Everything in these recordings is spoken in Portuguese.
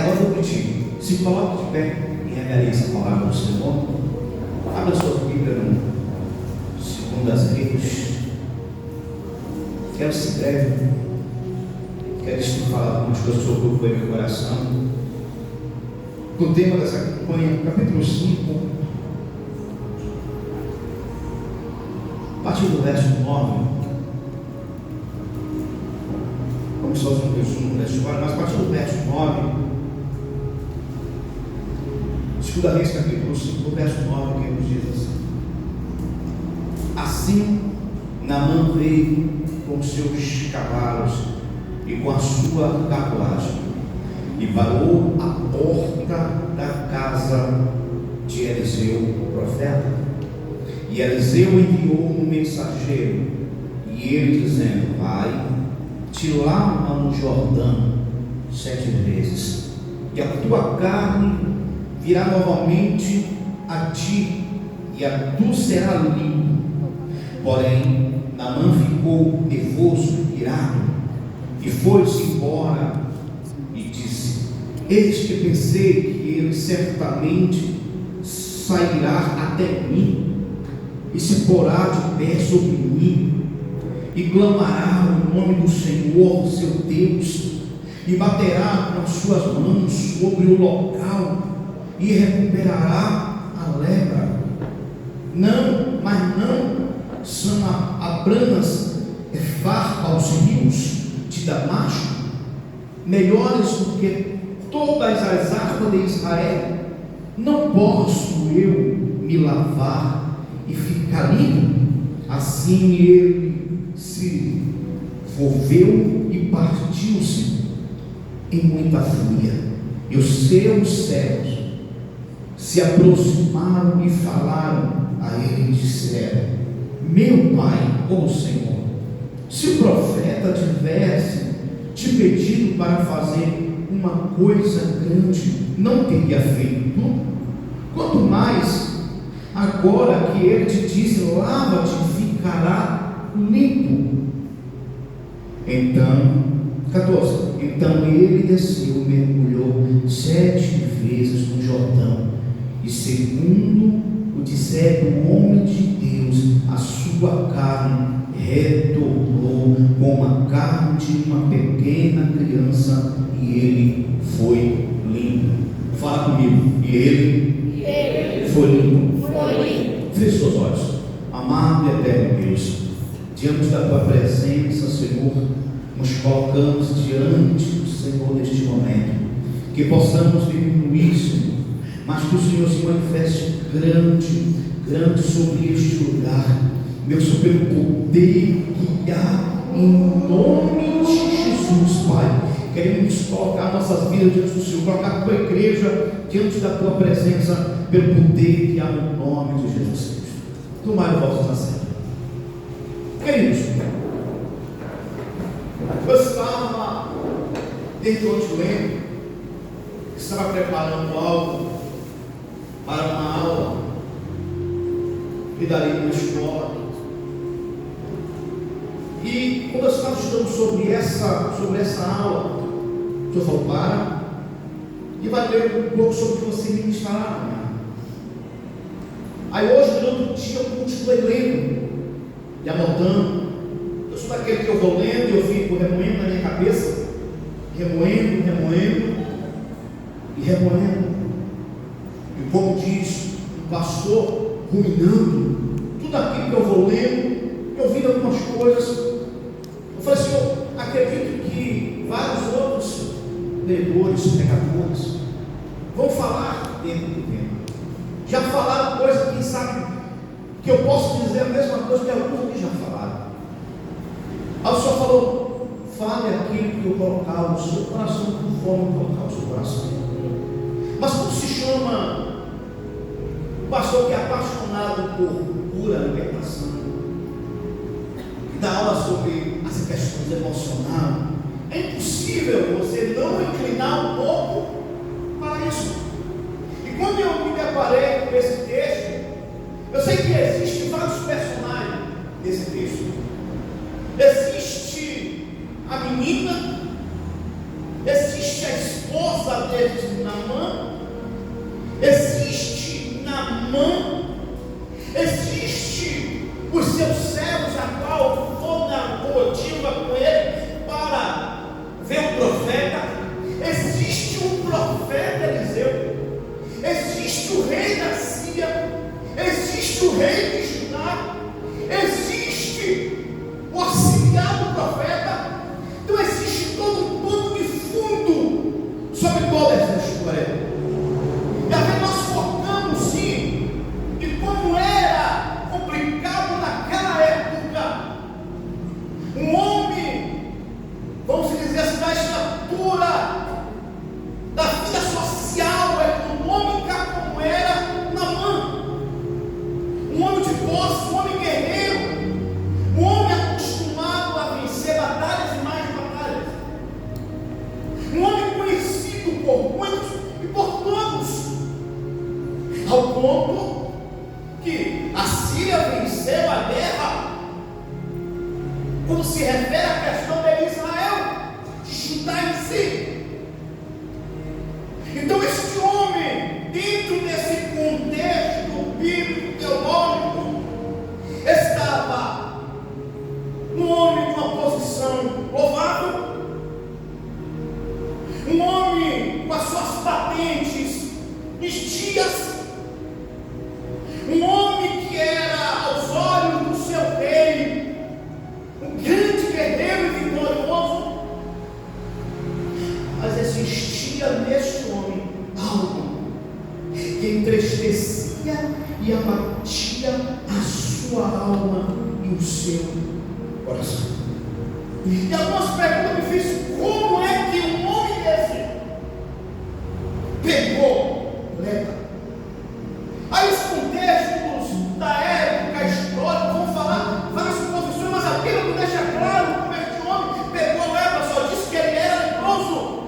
agora eu vou pedir, se coloque de pé e reverência a palavra do Senhor. Abra sua Bíblia no 2 Reis. Quero ser breve. Quero te falar algumas coisas sobre o que foi meu coração. Do tema dessa campanha, capítulo 5, a partir do verso 9. Vamos só um resumo da história, mas a partir do verso 9, 2 Reis, capítulo 5, verso 9, que nos diz assim: Assim, Naamã veio com seus cavalos e com a sua carruagem, e parou à porta da casa de Eliseu, o profeta. E Eliseu enviou um mensageiro, e ele dizendo: Vai, te lava no Jordão 7 vezes, e a tua carne virá novamente a ti, e a tu será limpo. Porém, Naamã ficou nervoso, irado, e foi-se embora e disse: Eis que pensei que ele certamente sairá até mim, e se porá de pé sobre mim, e clamará o nome do Senhor, seu Deus, e baterá com as suas mãos sobre o local, e recuperará a lepra. Não, mas não são abranas aos rios de Damasco, melhores do que todas as águas de Israel? Não posso eu me lavar e ficar limpo? Assim ele se volveu e partiu-se em muita fúria. E os seus servos se aproximaram e falaram a ele e disseram: Meu pai, ó Senhor, se o profeta tivesse te pedido para fazer uma coisa grande, não teria feito tudo? Quanto mais agora que ele te disse: lava-te e ficará limpo. Então, 14. Então ele desceu e mergulhou 7 vezes no Jordão, e segundo o disser do homem de Deus, a sua carne retornou como a carne de uma pequena criança, e ele foi limpo. Fala comigo. E ele foi limpo. Feche seus olhos. Amado e eterno Deus, diante da tua presença, Senhor, nos colocamos diante do Senhor neste momento. Que possamos diminuir, Senhor, mas que o Senhor se manifeste grande sobre este lugar, meu Senhor, pelo poder que há em nome de Jesus, Pai. Queremos colocar nossas vidas diante do Senhor, colocar a tua igreja diante da tua presença, pelo poder que há no nome de Jesus Cristo. Tomai o vosso assento. Queridos, eu estava desde ontem lendo, estava preparando algo para uma aula que daria na escola, e quando eu estava estudando sobre essa aula, o Senhor falou: para e vai ler um pouco sobre o que você ministrará amanhã. Aí hoje, durante o dia, eu continuei lendo e anotando. Eu sou daquele que eu vou lendo e eu fico remoendo na minha cabeça, remoendo e como diz o pastor, ruminando tudo aquilo que eu vou lendo, eu vi algumas coisas. Eu falei: Senhor, acredito que vários outros leitores, pregadores vão falar dentro do tema. Já falaram coisas, quem sabe que eu posso dizer a mesma coisa que alguns que já falaram. Aí o Senhor falou: fale aquilo que eu colocar no seu coração, conforme colocar o seu coração. Mas como se chama o pastor que é apaixonado por cura, libertação, que dá aula sobre as questões emocionais, é impossível você não inclinar um pouco para isso. E quando eu me deparei com esse texto, eu sei que existem vários personagens desse texto. Existe a menina, existe a esposa vezes Naamã. Existe Naamã, existe os seus servos, a qual foi na comitiva com ele para ver o profeta. Existe o profeta Eliseu, existe o rei da Síria, existe o rei de Judá, existe o auxiliar do profeta. Então existe todo um pano de fundo sobre toda essa história. E até nós focamos sim em como era complicado naquela época um homem, vamos dizer assim, da estatura da vida social, econômica, como era Naamã. Um homem de posse, um homem guerreiro, um homem acostumado a vencer batalhas e mais batalhas, um homem conhecido por muitos e por todos, ao ponto que a Síria venceu a guerra quando se refere à questão de Israel, de Judá em si. Então este homem, dentro desse contexto bíblico teológico, estava um homem de uma posição louvável, um homem com as suas patentes nos dias, um homem que era aos olhos do seu rei um grande guerreiro e vitorioso. Mas existia neste homem algo que entristecia e abatia a sua alma e o seu coração. E algumas perguntas me fiz: como é que um homem desse pegou lepra? Aí os contextos da época histórica vão falar várias suposições, mas a Bíblia não deixa claro como este homem pegou lepra, só diz que ele era leproso.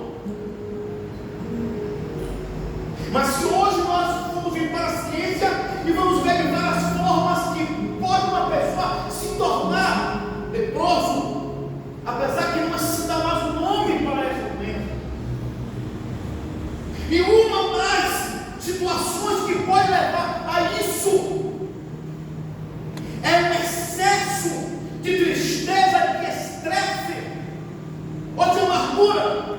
Mas se hoje nós vamos vir para a ciência e vamos ver de várias formas que pode uma pessoa se tornar leproso, apesar que não se dá mais um nome para essa doença. E uma das situações que pode levar a isso é um excesso de tristeza, de estresse ou de amargura.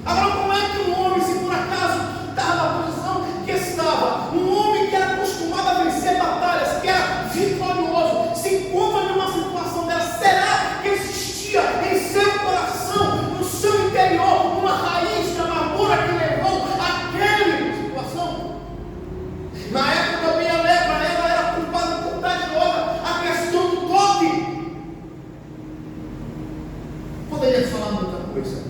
Agora, como é que um homem, se por acaso estava na posição que estava, um homem que era acostumado a vencer batalhas, que era vitorioso, se encontra numa situação dessa? Será que existia em seu coração, no seu interior, uma raiz de amargura que levou àquela situação? Na época também a lepra, ela era culpada por outra a questão do toque. Poderia falar muita coisa,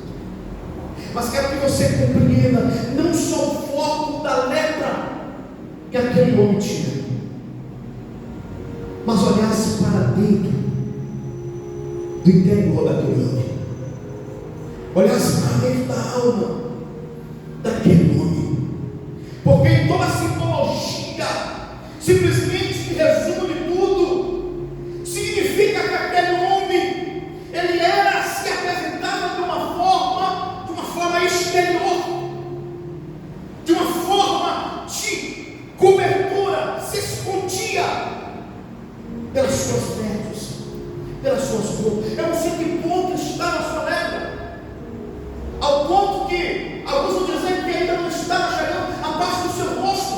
mas quero que você compreenda não só o foco da lepra que aquele homem tinha, mas olhasse para dentro do interior daquele homem, olhasse para dentro da alma daquele homem, porque em toda a simbologia, simplesmente resumo de tudo, significa que aquele homem, ele era, se apresentava de uma forma exterior, de uma forma de cobertura, se escondia pelas suas vestes, pelas suas roupas. Eu não sei que ponto está na sua lepra, ao ponto que alguns vão dizer que ainda não estava chegando a parte do seu rosto,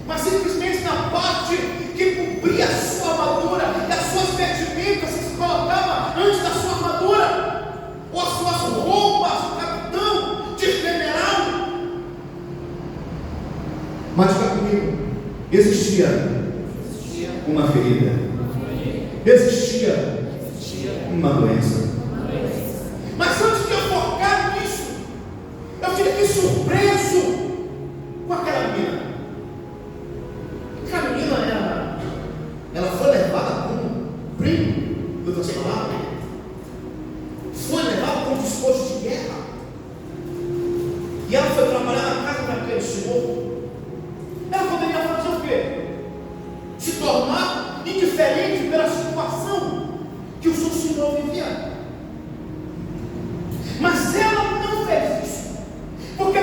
mas simplesmente na parte que cobria a sua armadura e as suas vestimentas que se colocava antes da sua armadura, ou as suas roupas, capitão, de general. Mas fica comigo, existia uma ferida, existia uma doença. Mas antes de eu focar nisso, eu fiquei surpreso com aquela menina. Aquela menina, ela foi levada como primo, outras palavras, foi levada como disposto de guerra, e ela foi trabalhar na casa daquele senhor. Ela poderia fazer o quê? Se tornar indiferente pela situação que o seu senhor vivia. Mas ela não fez isso, porque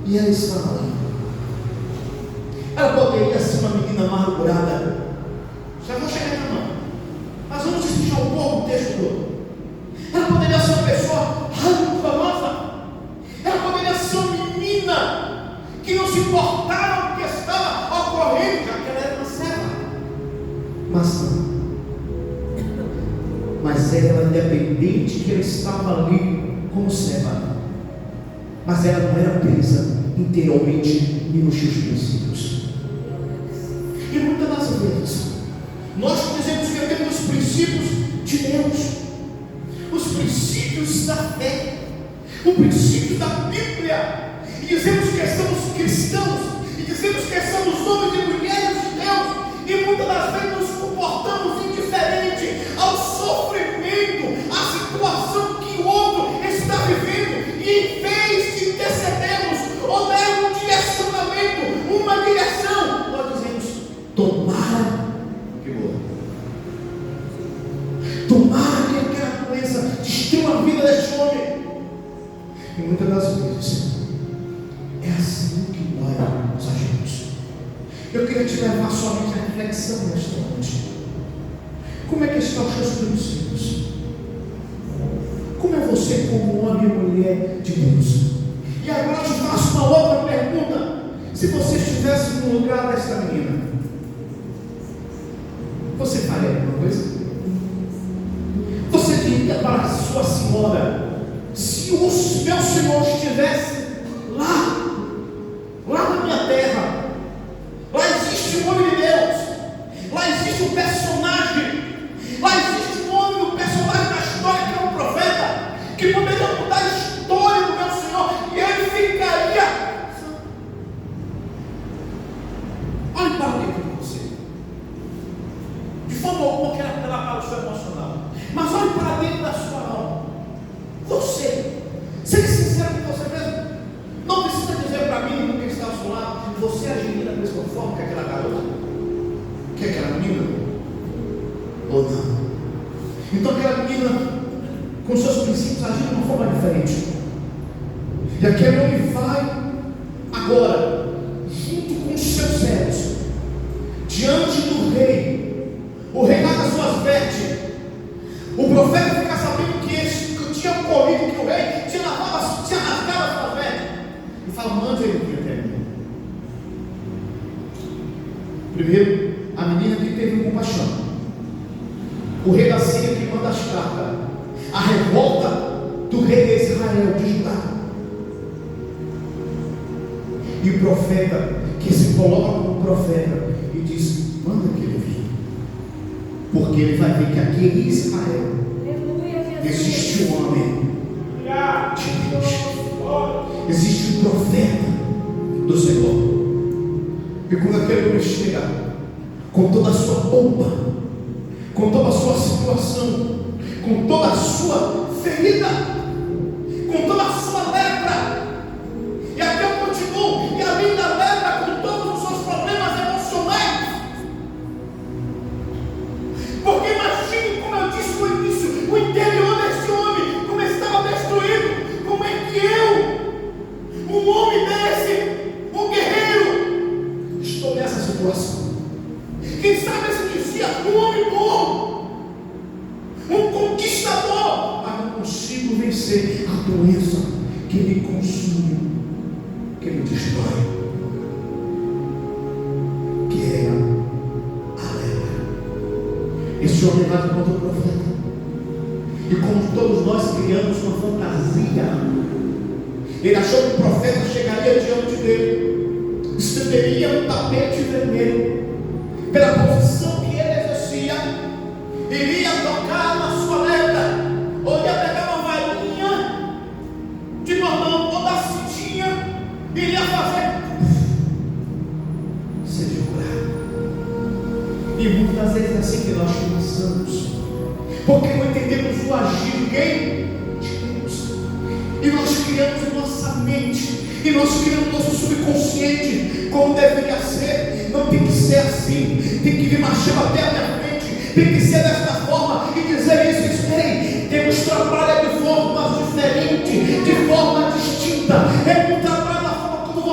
E ela estava lá. Ela poderia ser uma menina amargurada. Já vou chegar na mão. Mas vamos explicar um pouco o texto todo. Ela poderia ser uma pessoa rancorosa. Ela poderia ser uma menina que não se importava com o que estava ocorrendo, já que ela era uma serva. Mas não. Mas ela, independente que ela estava ali como serva, mas ela não era presa interiormente e nos seus princípios. E muitas das vezes nós dizemos que temos os princípios de Deus, os princípios da fé, o princípio da Bíblia, e dizemos que somos cristãos, e dizemos que somos homens e mulheres de Deus, e muitas das vezes nos comportamos indiferente ao sofrimento, à situação que o outro está vivendo, e em vez de intercedermos ou der um direcionamento, uma direção, nós dizemos: tomara que morra, tomara que aquela doença destrua a vida deste homem. E muitas das vezes é assim que nós agimos. Eu queria te levar somente à reflexão nesta noite. Como é que estão os seus princípios? Como é você como homem e mulher de Deus? E agora eu te faço uma outra pergunta. Se você estivesse no lugar desta menina, você faria alguma coisa? Você diria para a sua senhora: se o meu Senhor estivesse lá na minha terra, lá existe um homem de Deus, lá existe um personagem, lá existe um homem, um personagem da história que é um profeta, que poderia mudar a história do meu Senhor, e ele ficaria. Olhe para dentro de você. De forma alguma quero apelar para o seu emocional, mas olhe para dentro da sua alma. Seja sincero com você mesmo. Não precisa dizer para mim, quem está ao seu lado, você agiria da mesma forma que aquela garota, que aquela menina, ou não? Então aquela menina, com seus princípios, agiu de uma forma diferente. E aquele homem vai agora, junto com os seus servos, diante do rei. O rei rasga suas vestes. O profeta fica sabendo que tinha ocorrido, que o rei tinha rasgado as suas vestes, e fala: mande ele vir até mim. Primeiro, a menina que teve compaixão, o rei da Síria que manda as cartas, a revolta do rei de Israel, de Judá, e o profeta que se coloca como profeta e diz: manda que ele vir, porque ele vai ver que aqui em Israel existe um homem de Deus, existe um profeta do Senhor. E quando aquele homem chega com toda a sua pompa, com toda a sua situação, com toda a sua ferida, com toda a sua lepra, e aqui eu continuo, e além da lepra, com todos os seus problemas emocionais, porque imagine, como eu disse no início, o interior deste homem, como estava destruído. Como é que eu, um homem desse, um guerreiro, estou nessa situação? Quem sabe se dizia um homem bom, um conquistador, mas não consigo vencer a doença que me consume, que me destrói, que é a lepra. Esse homem vai contra o profeta, e como todos nós criamos uma fantasia, ele achou que o profeta chegaria diante dele, estenderia um tapete vermelho, pela posição que ele exercia, iria tocar na sua lepra, ou ia pegar uma varinha de mamão ou da cintinha, iria fazer, seja curado. E muitas das vezes é assim que nós pensamos, porque não entendemos o agir de quem? De Deus. E nós criamos em nossa mente, e nós criamos nosso subconsciente como deveria ser. Não tem que ser assim, tem que vir marchando até a minha frente, tem que ser desta forma e dizer isso. Espere, temos trabalho de forma diferente, de forma distinta. É um trabalho da forma como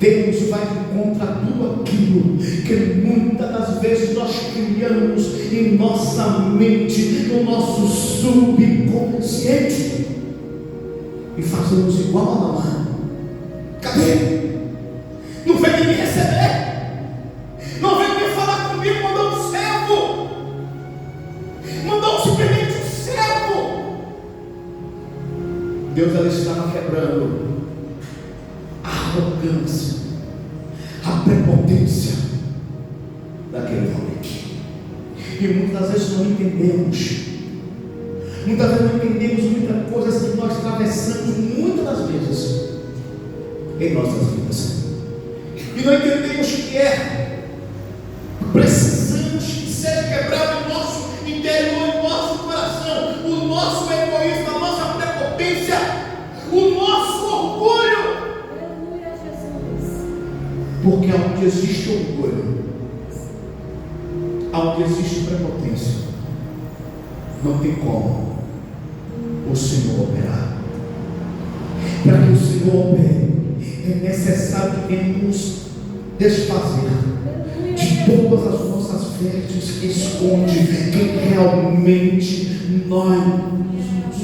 Deus vai contra tudo aquilo que muitas das vezes nós criamos em nossa mente, no nosso subconsciente, e fazemos igual a Naamã. Cadê? Não vem nem me receber, não vem nem falar comigo, mandou um servo, mandou simplesmente um servo. Deus ela estava quebrando a arrogância, a prepotência daquele homem. E muitas vezes não entendemos, muitas coisas que nós atravessamos muitas das vezes em nossas vidas, e não entendemos que precisamos que seja quebrado o nosso interior, o nosso coração, o nosso egoísmo, a nossa prepotência, o nosso orgulho. Aleluia, Jesus. Porque onde existe orgulho, onde existe prepotência, não tem como o Senhor operar. Para que o Senhor opere, é necessário que nos desfazer de todas as nossas vestes que esconde quem realmente nós somos.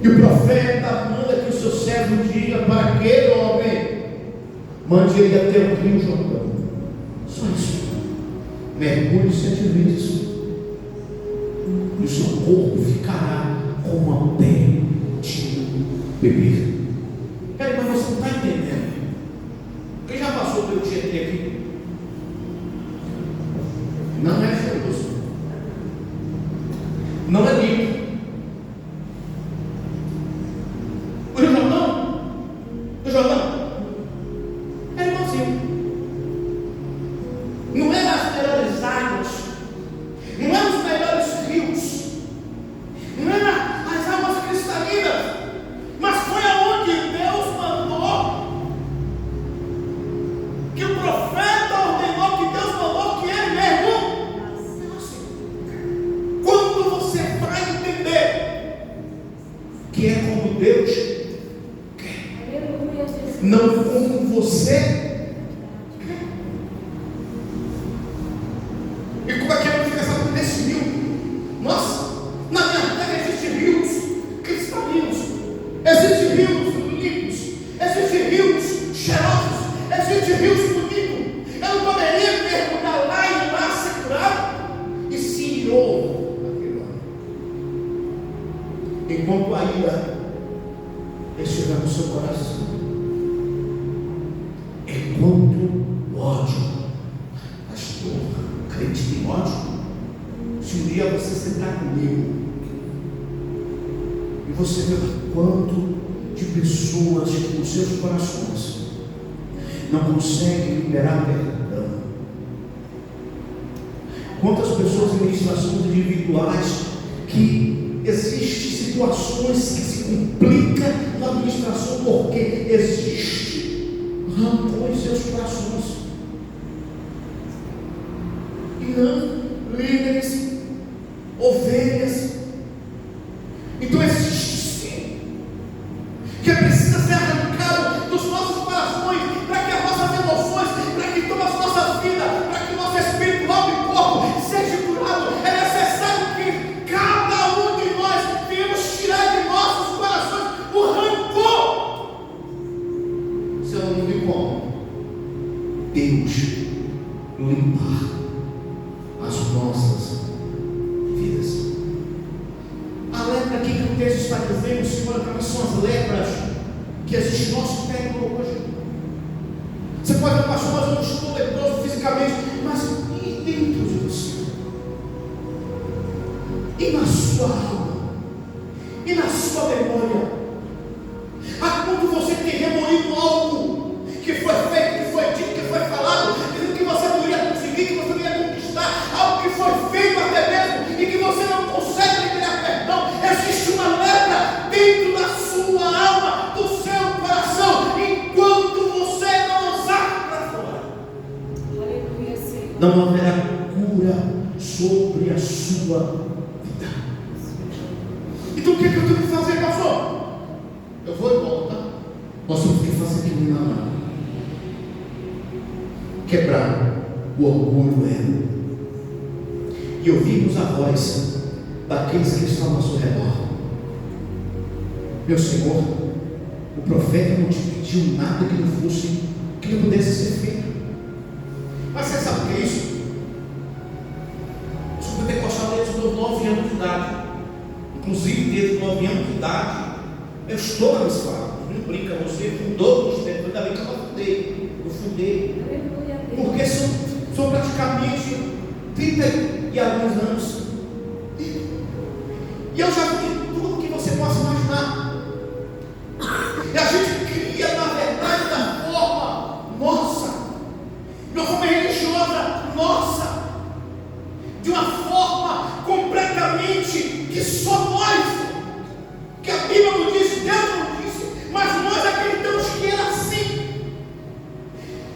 E o profeta manda que o seu servo diga para aquele homem: mande ele até o rio Jordão. Só isso. Mergulhe 7 vezes, e o seu corpo ficará como a pele de bebê. Peraí, mas você não está entendendo. Quem já passou pelo Tietê aqui? Não é cheiroso, não é limpo. O Jordão é igualzinho. Não é nas melhores águas, não é nos melhores rios, não é nas águas cristalinas, mas foi aonde Deus mandou, que o profeta ordenou, que Deus mandou que ele mesmo. Quando você vai entender que é como Deus quer, não como você. E como é que eu fico essa nesse rio? Nossa, na minha terra existem rios cristalinos, existem rios limpos, existem rios cheirosos, existem rios bonitos. Eu não poderia mergulhar lá e ir lá ser curado. E se irou aquele homem, enquanto a ira estiver no seu coração, enquanto o ódio, pastor, crente tem ódio. Se um dia você sentar comigo e você ver quanto de pessoas que nos seus corações não conseguem liberar perdão, quantas pessoas em ministrações individuais que existem situações que se complicam na administração porque existe rancor em seus corações, e não líderes, ovelhas. Então existe sim que precisa ser arrancado dos nossos corações, para que as nossas emoções, para que todas as nossas vidas, para que o nosso espírito, alma e corpo seja curado. É necessário que cada um de nós venhamos tirar de nossos corações o rancor. Se eu não vi como Deus limpar as nossas vidas. A lepra aqui que o texto está dizendo, simbolicamente, são as lepras que existem no nosso interior hoje. Você pode dizer: pastor, mas eu não estou leproso fisicamente, mas e dentro de você? E na sua alma? E na sua memória? A quanto você tem remoído algo que foi feito, que foi dito, que foi falado, dizendo que você não iria conseguir, que você não ia conquistar, algo que foi feito até mesmo e que você não consegue liberar perdão. Existe uma lepra dentro da sua alma, do seu coração, enquanto você não lançar para fora. Aleluia, Senhor. Não haverá cura sobre a sua vida. Então o que é que eu tenho que fazer, pastor? Eu vou voltar Nós temos que fazer que nem Naamã. Quebrar o orgulho, o ego. E ouvirmos a voz daqueles que estão ao nosso redor. Meu Senhor, o profeta não te pediu nada que não pudesse ser feito. Mas você sabe o que é isso? Os pentecostais desde os 9 anos de idade. Inclusive desde os 9 anos de idade, eu estou na escola. Não brinca, você fundou os tempos, ainda bem que eu fundei. Porque são praticamente 30 e alguns anos. E eu já vi tudo que você possa imaginar. E a gente cria, na verdade, da forma nossa, de uma forma religiosa nossa, de uma forma completamente que só nós, que a Bíblia não disse, Deus não disse, mas nós acreditamos que era assim.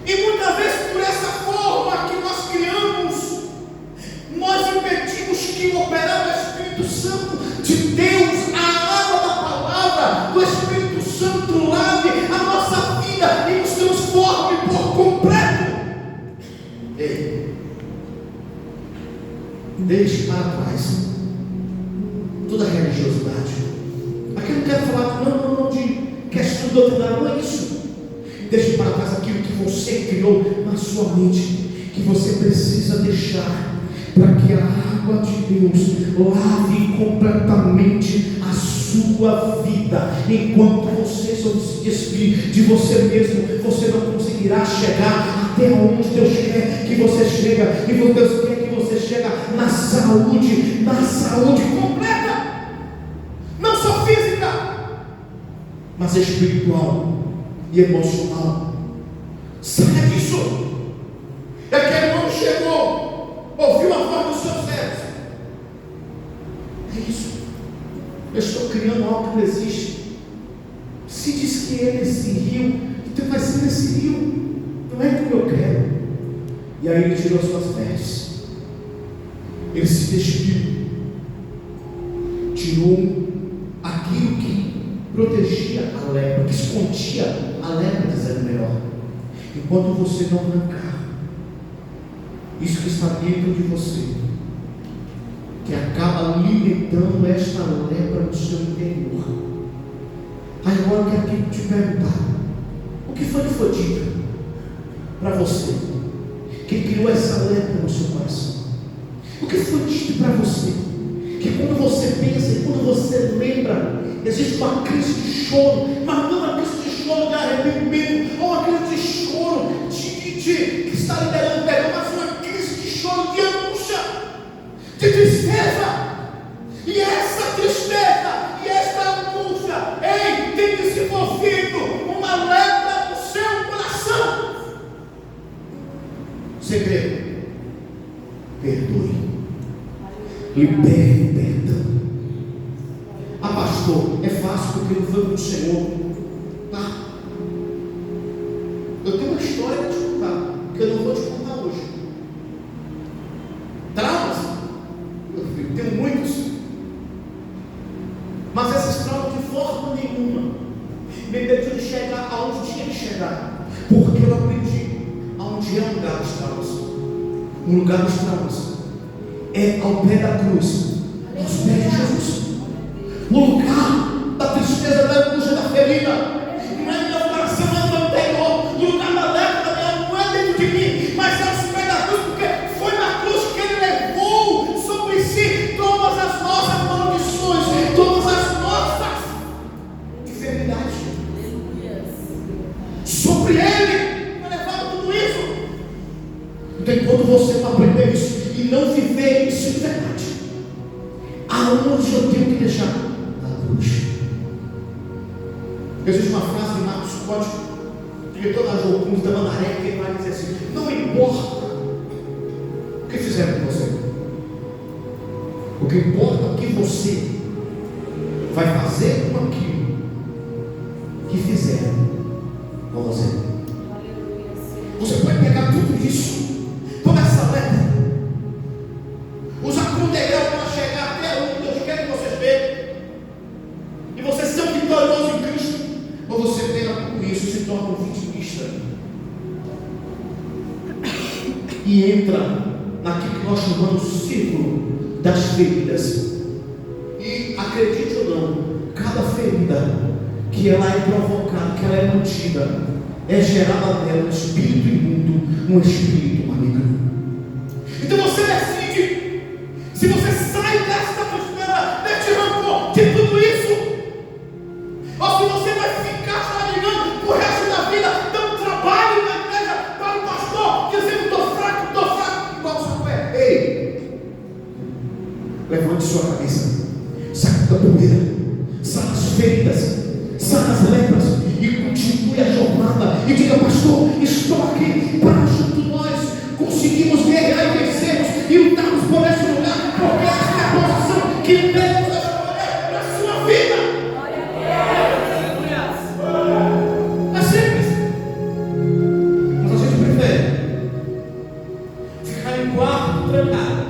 E muitas vezes por essa forma que nós criamos, nós impedimos que o operar do Espírito Santo de Deus, a água da palavra do Espírito Santo lave a nossa vida e nos transforme por completo. Ei, deixe para trás toda a religiosidade. Aqui eu não quero falar não de questão doutrinária, não é isso. Deixe para trás aquilo que você criou na sua mente, que você precisa deixar, para que a água de Deus lave completamente a sua vida. Enquanto você se despir de você mesmo, você não conseguirá chegar até onde Deus quer que você chegue. E Deus quer que você chegue na saúde completa, não só física, mas espiritual e emocional. Saia disso. É que ele não chegou, ouviu a voz dos seus servos. É isso. Eu estou criando algo que não existe. Se diz que é nesse rio, então vai ser nesse rio. Não é como eu quero. E aí ele tirou suas vestes. Ele se despiu. Tirou aquilo que protegia a lepra, que escondia a lepra, dizendo melhor. Enquanto você não arrancar isso que está dentro de você, que acaba alimentando esta lepra no seu interior. Aí agora eu quero te perguntar: o que foi dito para você que criou essa lepra no seu coração? O que foi dito para você que quando você pensa e quando você lembra, existe uma crise de choro, mas não uma crise de choro de arrependimento, ou uma crise de choro que está liberando perdão, mas uma crise de choro de angústia, de tristeza. E essa tristeza e essa angústia, ei, tem desenvolvido uma lepra no seu coração. Segredo: perdoe, libere perdão. Ah, pastor, é fácil porque não foi com o Senhor. Tá? Eu tenho uma história para te contar, que eu não vou te contar hoje. Traumas? Eu tenho muitos. Mas esses traumas de forma nenhuma me impediu de chegar aonde tinha que chegar. Porque eu aprendi aonde é o lugar dos traumas. Um lugar dos traumas é ao pé da cruz, aos pés de Jesus. O lugar da tristeza, da angústia, da ferida, não é meu coração, não é meu interior. O lugar da lepra não é dentro de mim, mas é aos pés da cruz, porque foi na cruz que Ele levou sobre si todas as nossas maldições, todas as nossas enfermidades. Sobre Ele foi levado tudo isso. Então, enquanto você não aprender isso e não viver isso de verdade, aonde eu tenho que deixar? Na cruz. Existe uma frase de Marcos Código, diretor da Jocum da Mandaré, que ele vai dizer assim: não importa o que fizeram com você, o que importa é o que você vai fazer com aquilo que fizeram com você. Você pode pegar tudo isso, toda essa letra, usar como degrau para chegar até onde Deus quer que você esteja, e você ser um vitorioso em Cristo, ou você pega tudo isso e entra naquilo que nós chamamos de círculo das feridas. E acredite ou não, cada ferida que ela é provocada, que ela é mantida, é gerada nela um espírito imundo, um espírito maligno. Então você decide se você sai desta atmosfera, deste rancor, de tudo isso, ou se você vai ficar choramingando pro resto da vida, dando trabalho na igreja para o pastor, dizendo: estou fraco, igual Samuel. Ei, levante sua cabeça, sacuda a poeira, sara as feridas, sara as lepras e continue a jornada. E diga: pastor, estou aqui para junto nós conseguimos guerrear e vencermos e lutarmos por este lugar, porque esta é a posição que Deus vai escolher para a sua vida. É simples, mas a gente prefere ficar em quarto trancado,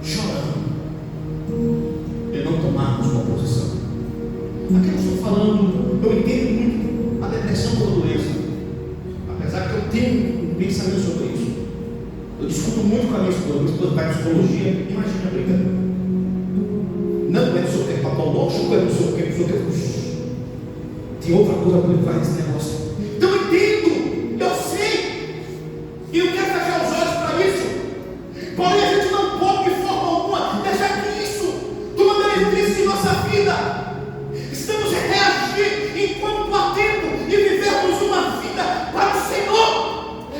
chorando, e não tomarmos uma posição. Aqui eu estou falando, eu entendo muito a depressão como doença, apesar que eu tenho um pensamento sobre isso. Eu discuto muito com a minha esposa vai psicologia, imagina brincando. Não é do seu tempo patológico, é do seu tempo. Tem outra coisa por trás desse negócio. Então eu entendo, eu sei, e eu quero fechar os olhos para isso. Porém, a gente não pode de forma alguma deixar que isso tome benefício em nossa vida. Estamos a reagir enquanto há tempo e vivermos uma vida para o Senhor,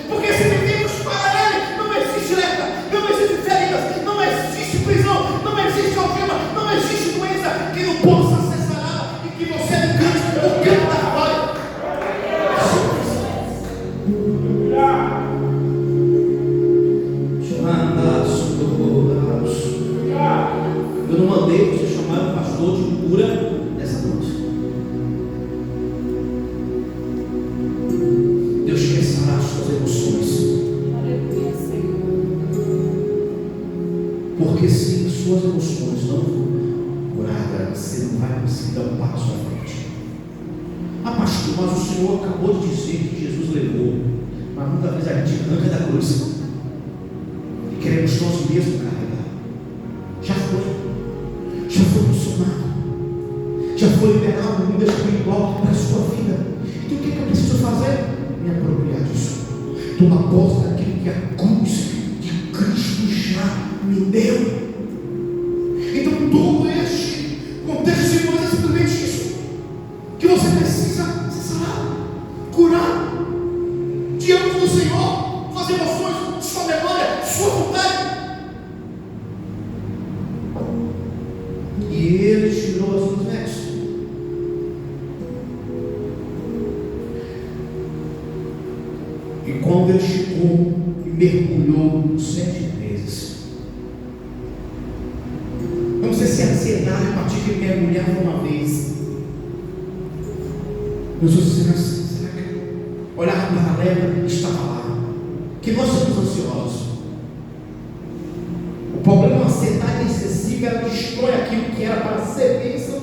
porque se vivemos para Ele, não existe lepra, não existe feridas, não existe prisão, não existe algema, não existe doença que não possa ser sarada e que você não cante o canto da glória. Eu não mandei você chamar o pastor de cura nessa noite. Deus quer sarar as suas emoções. Aleluia, Senhor. Porque se suas emoções não forem curadas, você não vai conseguir dar um passo à frente. Ah, pastor, mas o Senhor acabou de dizer que Jesus levou, mas muitas vezes a gente arranca da cruz e queremos nós mesmos carregar. Já foi funcionado, já foi liberado o mundo espiritual para a sua vida. Então o que eu preciso fazer? Me apropriar disso, tomar posse daquilo que a cruz de Cristo já me deu. Então todo este contexto simboliza simplesmente isso, que você precisa se sarar, curar diante do Senhor, suas emoções, sua memória, sua vontade. E Ele tirou as suas vestes. E quando Ele chegou e mergulhou 7 vezes, eu não sei se a ansiedade a partir que Ele mergulhava uma vez. Não sei se será que olhar para a lepra estava lá, que nós somos ansiosos. O problema é uma ansiedade excessiva, ela destrói aquilo que era para ser bênção,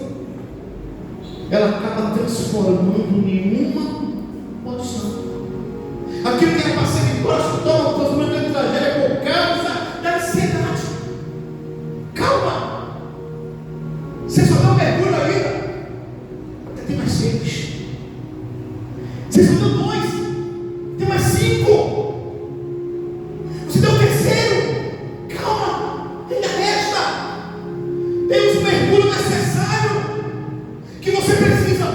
ela acaba transformando em uma maldição. Aquilo que era para ser vitória se torna transformando em tragédia por causa da ansiedade. Calma, você só deu um mergulho ainda, até tem mais 6. Você só deu 2, tem mais 5. Você deu o terceiro. Calma, ainda resta. Tem um mergulho necessário que você precisa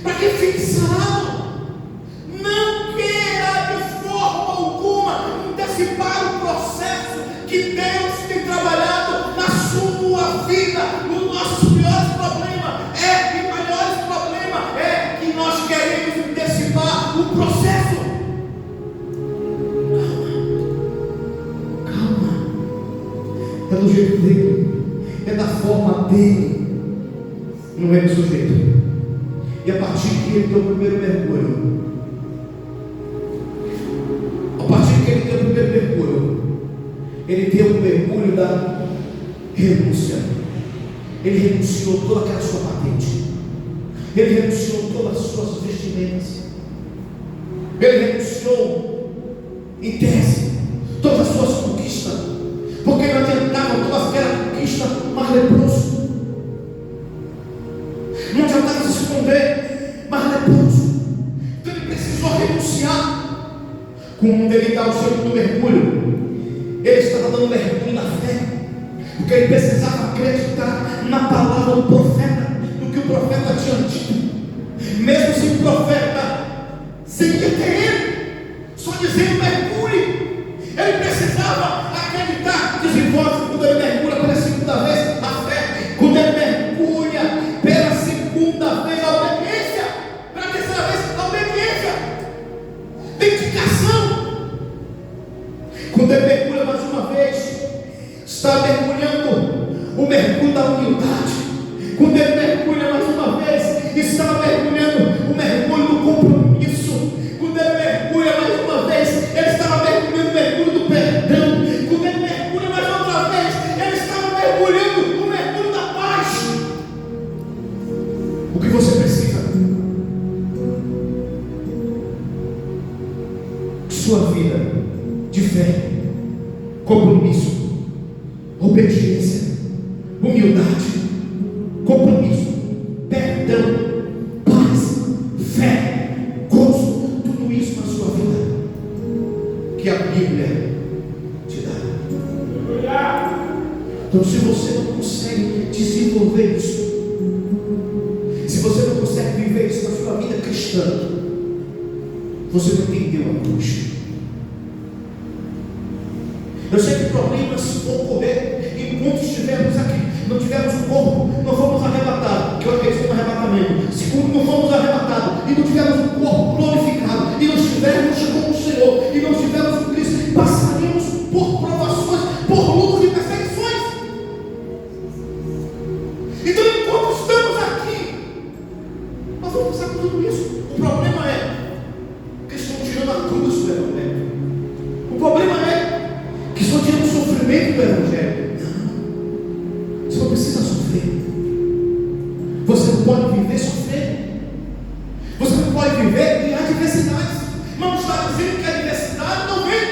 para que fique sarado. Não queira de forma alguma antecipar o processo que Deus tem trabalhado na sua vida. O nosso pior problema e maior problema é que nós queremos antecipar o processo. É do jeito dele, é da forma dele, não é do seu jeito. E a partir que ele deu o primeiro mergulho, ele deu o mergulho da renúncia. Ele renunciou toda aquela sua patente, Ele renunciou todas as suas vestimentas. Ele renunciou, em tese, todas as suas conquistas, porque não adiantava toda aquela conquista mais leproso. Não adiantava se esconder, mais leproso. Então ele precisou renunciar. Quando ele dá o segundo mergulho, ele estava dando mergulho na fé, porque ele precisava acreditar na palavra do profeta, no que o profeta tinha dito. Mesmo se o profeta seguia ter ele, só dizendo mergulhe, ele precisava acreditar. Desenvolve quando ele mergulha pela segunda vez a fé, quando ele mergulha pela segunda vez a obediência, pela terceira vez a obediência, dedicação. Quando ele mergulha mais uma vez, está mergulhando o mergulho da humildade. Quando ele mergulha mais uma vez, está mergulhando o mergulho do compromisso. Quando ele mergulha mais uma vez, ele estava mergulhando o mergulho do perdão. Quando ele mergulha mais outra vez, ele estava mergulhando o mergulho da paz. O que você precisa? Sua vida de fé, compromisso, obediência, humildade, compromisso, perdão, paz, fé, gozo, tudo isso na sua vida que a Bíblia te dá. Então, se você não consegue desenvolver isso, se você não consegue viver isso na sua vida cristã, você não entendeu a cruz. Eu sei que problemas vão ocorrer enquanto estivermos aqui. Não tivermos um corpo, não fomos arrebatados, que eu acredito no arrebatamento. Segundo, não fomos arrebatados e não tivermos um corpo glorificado, e não estivermos com o Senhor, e não estivermos com Cristo, passaremos por provações, por lutas e perseguições. Então, enquanto estamos aqui, nós vamos passar por tudo isso. O problema é que estão tirando a cruz do Evangelho. O problema é que estão tirando o sofrimento do Evangelho. Você não precisa sofrer. Você não pode viver sofrendo. Você não pode viver em adversidades. Não está dizendo que a adversidade não vem.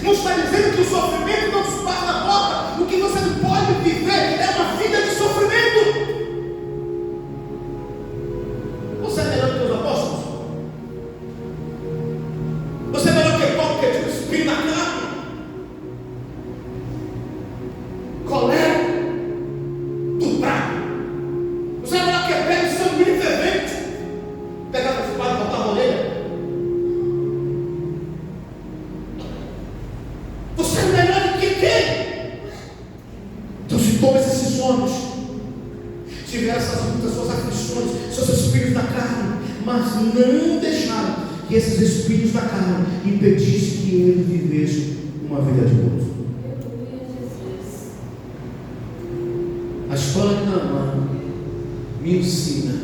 Não está dizendo que o sofrimento não se passa na porta. O que você não pode viver é uma vida de sofrimento. Você é melhor que os apóstolos? Você é melhor que Paulo, que tinha o espinho na carne? Colérico, turbado. Você é melhor que Pedro, sanguíneo fervente? Pegava a espada e botava a orelha. Você é melhor do que quem? Então, se todos esses homens tiveram essas lutas, suas aflições, seus espíritos da carne, mas não deixaram que esses espíritos da carne impedissem que ele vivesse uma vida de gozo. A história de Naamã me ensina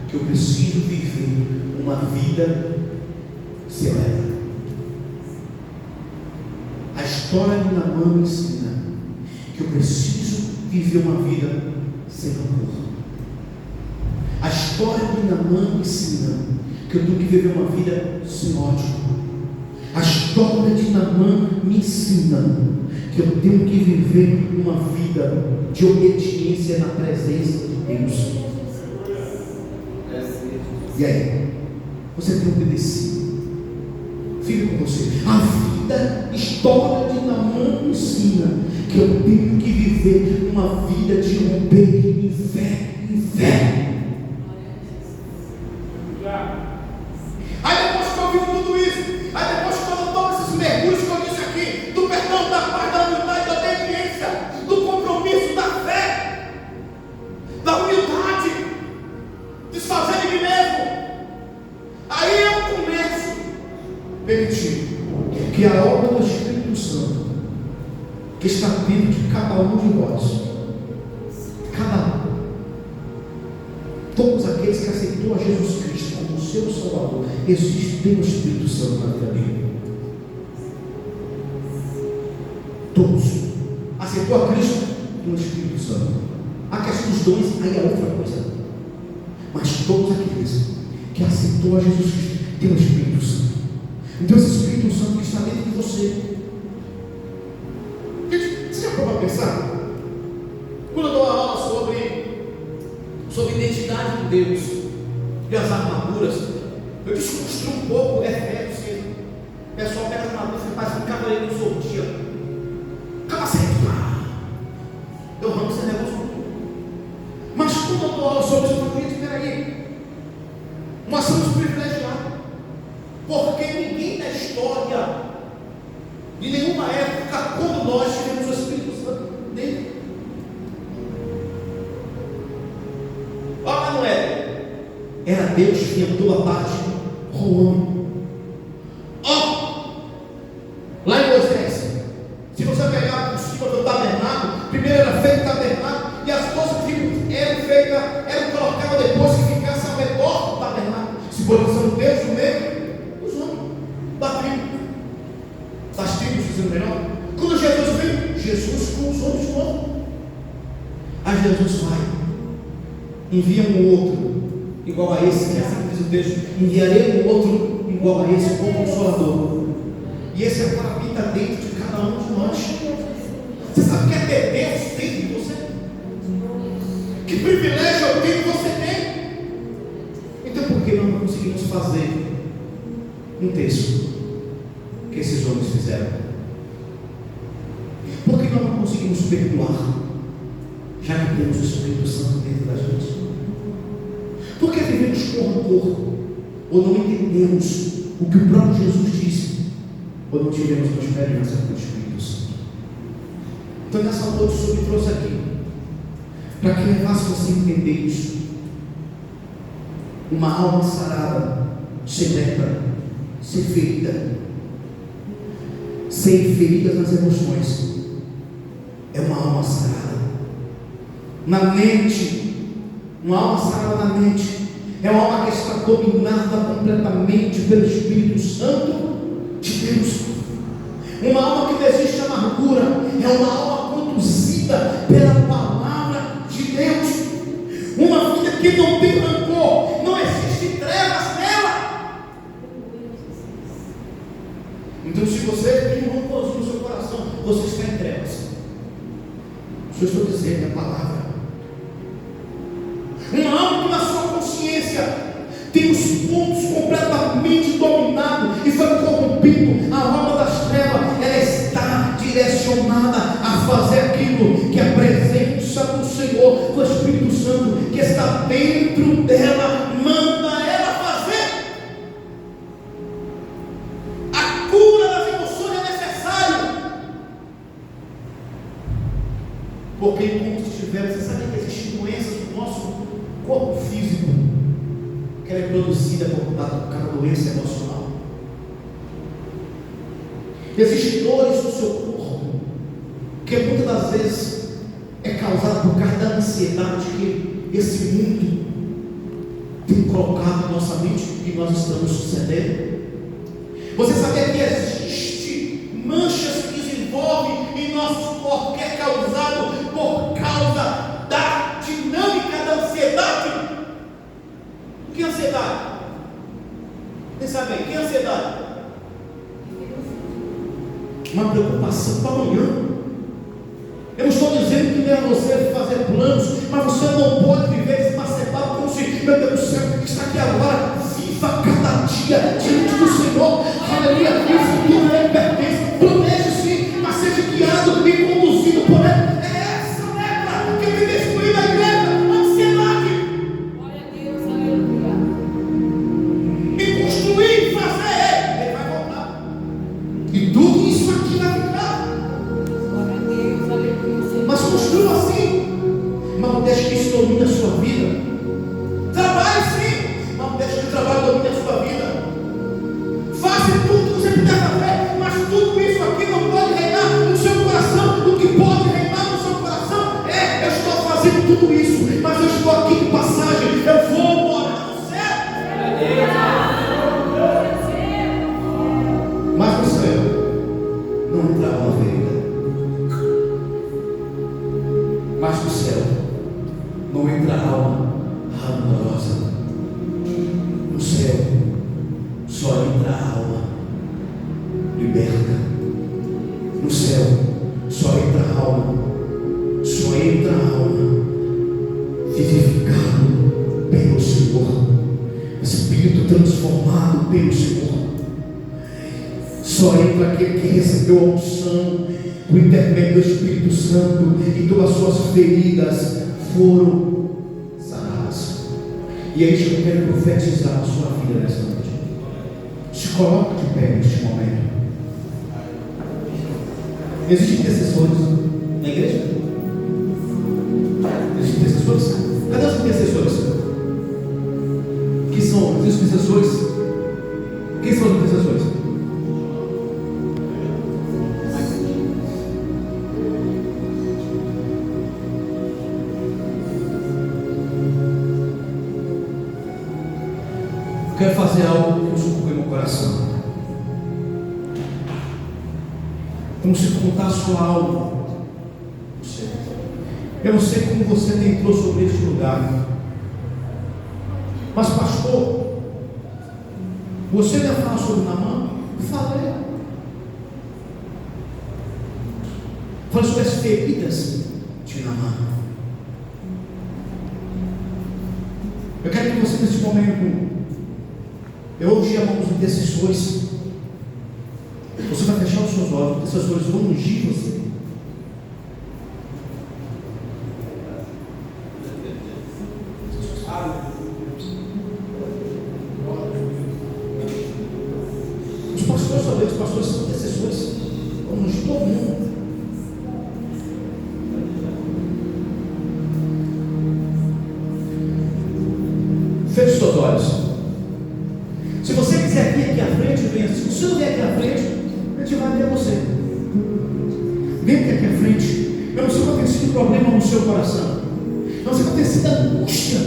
que eu preciso viver uma vida severa. A história de Naamã me ensina que eu preciso viver uma vida sem rancor. A história de Naamã me ensina que eu tenho que viver uma vida sem ódio. A história de Naamã me ensina que eu tenho que viver uma vida de obediência na presença de Deus. E aí? Você tem obedecido? Fica com você. A vida, história de Naamã me ensina que eu tenho que viver uma vida de romper em fé, em fé. Aí depois que eu vivo tudo isso, aí depois que eu tomo esses mergulhos que eu disse aqui, do perdão, da paz, da humildade, da obediência, do compromisso, da fé, da humildade, desfazer de mim mesmo, aí eu começo a permitir que a obra do Espírito Santo, que está dentro de cada um de nós, todos aqueles que aceitou a Jesus Cristo como seu Salvador, existe o Espírito Santo na vida dele. Todos. Aceitou a Cristo, tem o Espírito Santo. A questão dos dons, aí é outra coisa. mas todos aqueles que aceitou a Jesus Cristo têm o Espírito Santo. Então esse Espírito Santo que está dentro de você. Gente, você já pode pensar? Quando eu dou uma aula sobre identidade de Deus e as armaduras, eu desconstruo um pouco Efésios, que o pessoal pega as armaduras e faz um cavaleiro do sortia. Capacete! Eu ramo esse negócio. Mas quando eu dou aula sobre isso, eu falo, espera aí, nós somos privilegiados, porque ninguém na história de nenhuma época, quando nós tivemos o Espírito Santo dentro. Olha, não era Deus que tinha toda a parte com o homem. Lá em Moisés, se você pegar por cima do tabernáculo, primeiro era feito o tabernáculo, e as coisas que eram feitas, eram colocadas depois que ficasse ao redor do tabernáculo, simbolizando Deus no meio dos homens, da tribo, das tribos, dizendo melhor. Quando Jesus veio, Jesus com os homens de novo. Aí Jesus vai, envia um outro igual a esse, que é assim que diz o texto: enviarei um outro igual a esse, como Consolador. E esse agora habita dentro de cada um de nós. Você sabe o que é ter Deus dentro de você? Que privilégio eu tenho que você tem? Então por que nós não conseguimos fazer um texto que esses homens fizeram? Por que nós não conseguimos perdoar, já que temos o Espírito Santo dentro da gente? Por que vivemos com rancor, ou não entendemos o que o próprio Jesus disse, ou não tivemos uma experiência com o Espírito Santo? Então nessa noite o Senhor me trouxe aqui para que levasse você a entender isso. Uma alma sarada, sem lepra, sem ferida, sem feridas nas emoções, é uma alma sarada. Na mente, uma alma sarada na mente é uma alma que está dominada completamente pelo Espírito Santo de Deus. Uma alma que não existe amargura, é uma alma conduzida pela palavra de Deus. Uma vida que não tem rancor, não existe trevas nela. Então se você tem um rancorzinho no seu coração, você está em trevas. O Senhor está dizendo a palavra. Uma alma que na sua consciência tem os pontos completamente dominados e foi corrompido. A alma das trevas, ela está direcionada a fazer aquilo que a presença do Senhor, do Espírito Santo que está dentro dela, manda ela fazer. A cura das emoções é necessária, porque enquanto estivermos, você sabe que existem doenças no nosso corpo físico que ela é produzida por causa da doença emocional. Existem dores no seu corpo que muitas das vezes é causada por causa da ansiedade que esse mundo tem colocado em nossa mente e nós estamos sucedendo. Você sabia que existe manchas que desenvolvem em nosso corpo que é causado por causa da dinâmica da ansiedade? O que é ansiedade? Quem sabe? O que é ansiedade? Uma preocupação para amanhã. Eu não estou dizendo que não é você fazer planos, mas você não pode viver esmacelado como se, meu Deus do céu, está aqui agora. Viva cada dia diante do Senhor. Aleluia. E o futuro não pertence. Planeje-se, mas seja guiado e conduzido por Ele. É essa lepra que tem destruído a igreja. Glória a Deus, aleluia. E construir, fazer, Ele vai voltar. E tudo isso aqui vai ficar. Glória a Deus, aleluia. Mas construa assim. Mas não deixe que isso domine a sua vida. Trabalhe sim, mas não deixe que o trabalho domine a sua vida. Faça tudo que você puder fazer, mas tudo isso aqui não pode reinar no seu coração. O que pode reinar no seu coração é: eu estou fazendo tudo isso, mas eu estou aqui de passagem. Eu vou morar no céu. Mas no céu não entra uma ferida. Mas no céu não entra alma rancorosa. transformado pelo Senhor. Só entra aquele que recebeu a unção por intermédio do Espírito Santo e todas as suas feridas foram saradas. E é isso que eu quero profetizar na sua vida nessa noite. Se coloque de pé neste momento. Existem intercessores na igreja? Existem intercessores? Cadê os intercessores? Quem são os intercessores? Quem são os intercessores? Eu quero fazer algo que sucumbe no coração. Como se contar a sua alma. Eu não sei como você entrou sobre este lugar. Mas pastor, você vai falar sobre Naamã? Falei. Falei sobre as feridas de Naamã. Eu quero que você nesse momento, eu hoje chamamos os intercessores. Você vai fechar os seus olhos, os intercessores vão ungir você. Os pastores, talvez, os pastores são intercessores. Vão ungir todo mundo. Feche os seus olhos. Se você quiser vir aqui à frente, venha. Se você não vier aqui à frente, a gente vai ver você. Vem aqui à frente. Eu não sei qual tem sido o problema no seu coração. Eu não sei qual tem sido a angústia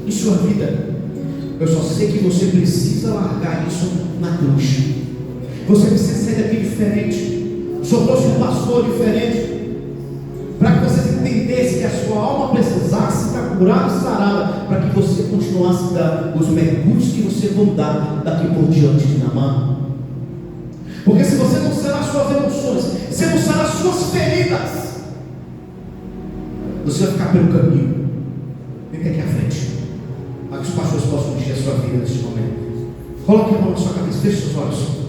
em sua vida. Eu só sei que você precisa largar isso na cruz. Você precisa sair daqui diferente. O Senhor trouxe um pastor diferente. Para que você entendesse que a sua alma precisasse estar curada e sarada, para que você continuasse a dar os mergulhos que você vai dar daqui por diante de Naamã. Porque se você não sarar as suas emoções, se não sarar as suas feridas, você vai ficar pelo caminho. Vem aqui à frente, para que os pastores possam ungir a sua vida neste momento. Coloque a mão na sua cabeça, feche seus olhos.